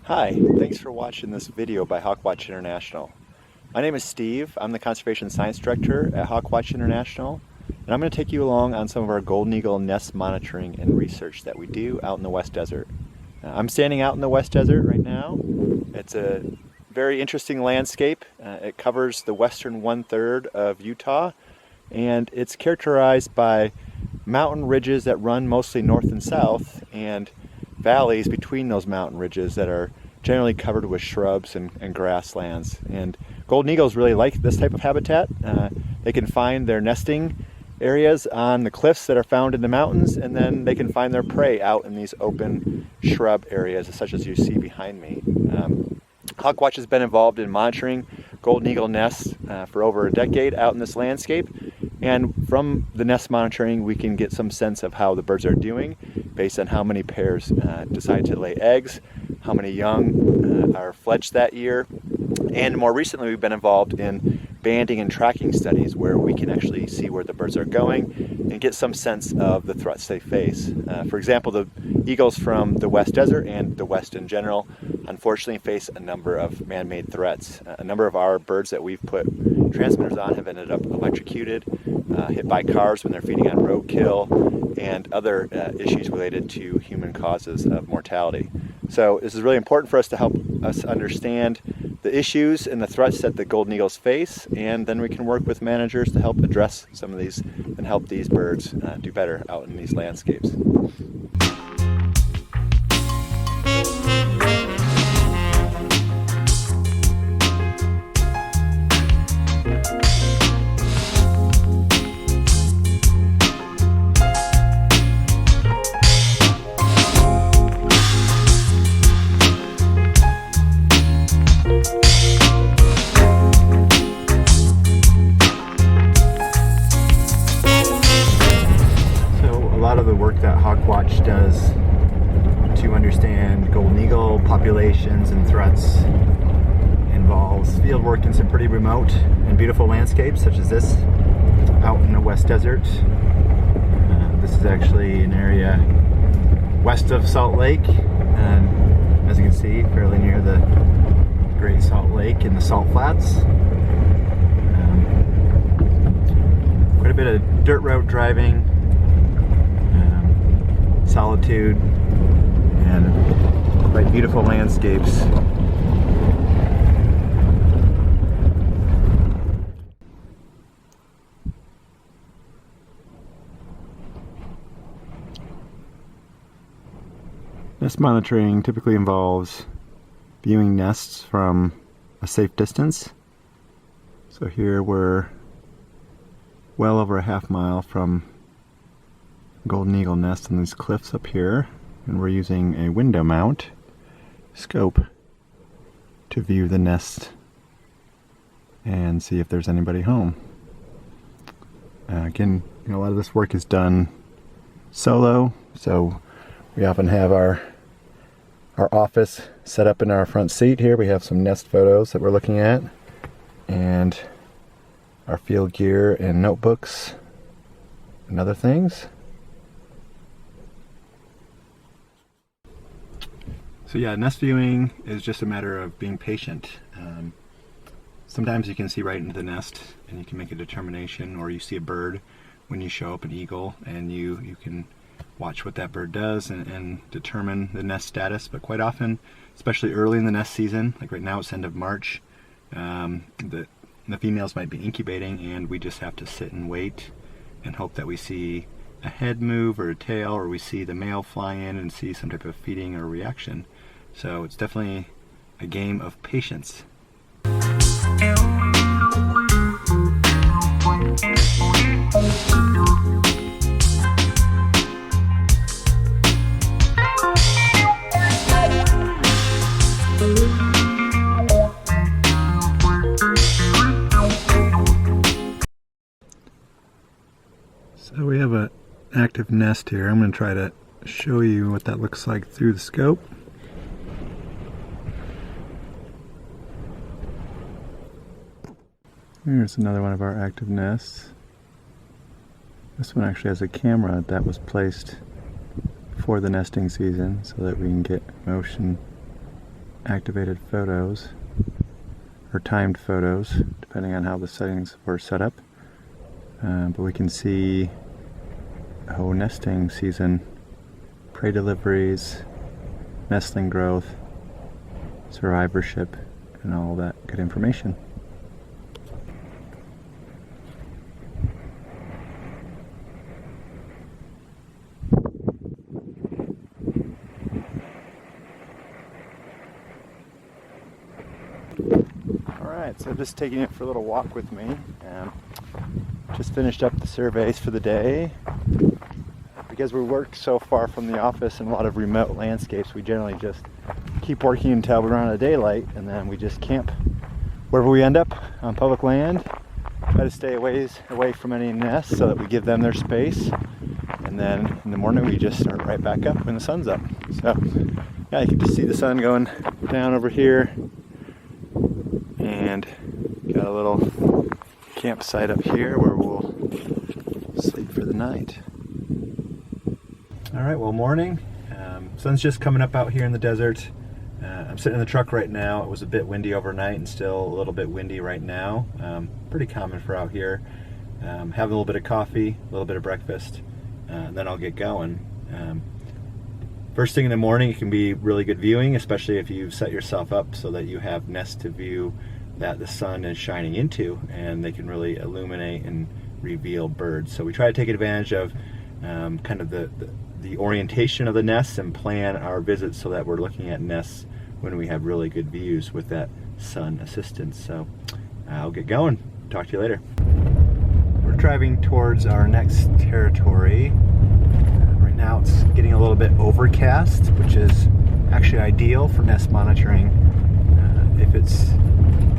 Hi, thanks for watching this video by HawkWatch International. My name is Steve. I'm the Conservation Science Director at HawkWatch International, and I'm going to take you along on some of our golden eagle nest monitoring and research that we do out in the West Desert. I'm standing out in the West Desert right now. It's a very interesting landscape. It covers the western 1/3 of Utah, and it's characterized by mountain ridges that run mostly north and south, and valleys between those mountain ridges that are generally covered with shrubs and grasslands. And golden eagles really like this type of habitat. They can find their nesting areas on the cliffs that are found in the mountains, and then they can find their prey out in these open shrub areas such as you see behind me. HawkWatch has been involved in monitoring golden eagle nests for over a decade out in this landscape, and from the nest monitoring we can get some sense of how the birds are doing based on how many pairs decide to lay eggs, how many young are fledged that year, and more recently we've been involved in banding and tracking studies where we can actually see where the birds are going and get some sense of the threats they face. For example, the eagles from the West Desert and the West in general unfortunately face a number of man-made threats. A number of our birds that we've put transmitters on have ended up electrocuted, hit by cars when they're feeding on roadkill, and other issues related to human causes of mortality. So this is really important for us to help us understand the issues and the threats that the golden eagles face, and then we can work with managers to help address some of these and help these birds do better out in these landscapes. The work that HawkWatch does to understand golden eagle populations and threats involves field work in some pretty remote and beautiful landscapes such as this out in the West Desert. This is actually an area west of Salt Lake, and as you can see, fairly near the Great Salt Lake and the Salt Flats. Quite a bit of dirt road driving, solitude, and quite beautiful landscapes. Nest monitoring typically involves viewing nests from a safe distance. So here we're well over a half mile from golden eagle nest on these cliffs up here, and we're using a window mount scope to view the nest and see if there's anybody home. Again, a lot of this work is done solo, so we often have our office set up in our front seat here. We have some nest photos that we're looking at, and our field gear and notebooks and other things. So yeah, nest viewing is just a matter of being patient. Sometimes you can see right into the nest and you can make a determination, or you see a bird when you show up, an eagle, and you can watch what that bird does and determine the nest status. But quite often, especially early in the nest season, like right now it's end of March, the females might be incubating, and we just have to sit and wait and hope that we see a head move or a tail, or we see the male fly in and see some type of feeding or reaction. So it's definitely a game of patience. So we have an active nest here. I'm going to try to show you what that looks like through the scope. Here's another one of our active nests. This one actually has a camera that was placed for the nesting season so that we can get motion activated photos, or timed photos, depending on how the settings were set up. But we can see nesting season, prey deliveries, nestling growth, survivorship, and all that good information. Alright, so just taking it for a little walk with me. Just finished up the surveys for the day. Because we work so far from the office in a lot of remote landscapes, we generally just keep working until we run out of daylight, and then we just camp wherever we end up on public land. Try to stay away from any nests so that we give them their space, and then in the morning we just start right back up when the sun's up. So yeah, you can just see the sun going down over here, and got a little campsite up here where we'll sleep for the night. Alright, well, morning. Sun's just coming up out here in the desert. I'm sitting in the truck right now. It was a bit windy overnight and still a little bit windy right now. Pretty common for out here. Have a little bit of coffee, a little bit of breakfast, and then I'll get going. First thing in the morning, it can be really good viewing, especially if you've set yourself up so that you have nests to view that the sun is shining into, and they can really illuminate and reveal birds. So we try to take advantage of kind of the orientation of the nests and plan our visits so that we're looking at nests when we have really good views with that sun assistance. So I'll get going. Talk to you later. We're driving towards our next territory. Right now it's getting a little bit overcast, which is actually ideal for nest monitoring. If it's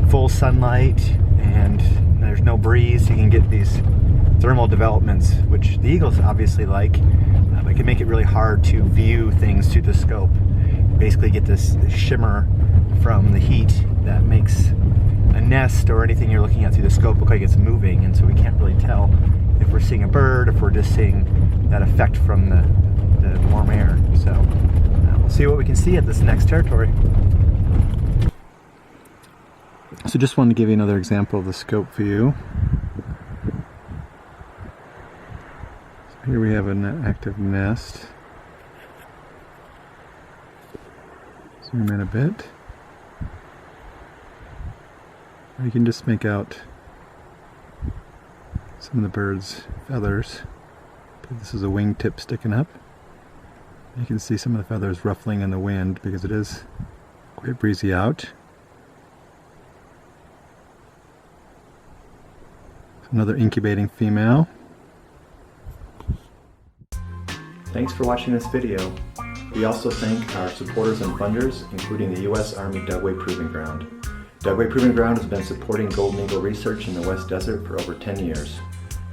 full sunlight and there's no breeze, you can get these thermal developments, which the eagles obviously like. It can make it really hard to view things through the scope. You basically get this shimmer from the heat that makes a nest or anything you're looking at through the scope look like it's moving, and so we can't really tell if we're seeing a bird, if we're just seeing that effect from the warm air. So we'll see what we can see at this next territory. So just wanted to give you another example of the scope view. Here we have an active nest. Zoom in a bit. You can just make out some of the bird's feathers. This is a wingtip sticking up. You can see some of the feathers ruffling in the wind because it is quite breezy out. Another incubating female. Thanks for watching this video. We also thank our supporters and funders, including the U.S. Army Dugway Proving Ground. Dugway Proving Ground has been supporting golden eagle research in the West Desert for over 10 years.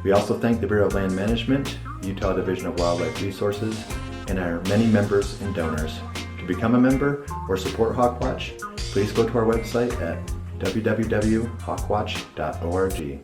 We also thank the Bureau of Land Management, Utah Division of Wildlife Resources, and our many members and donors. To become a member or support HawkWatch, please go to our website at www.hawkwatch.org.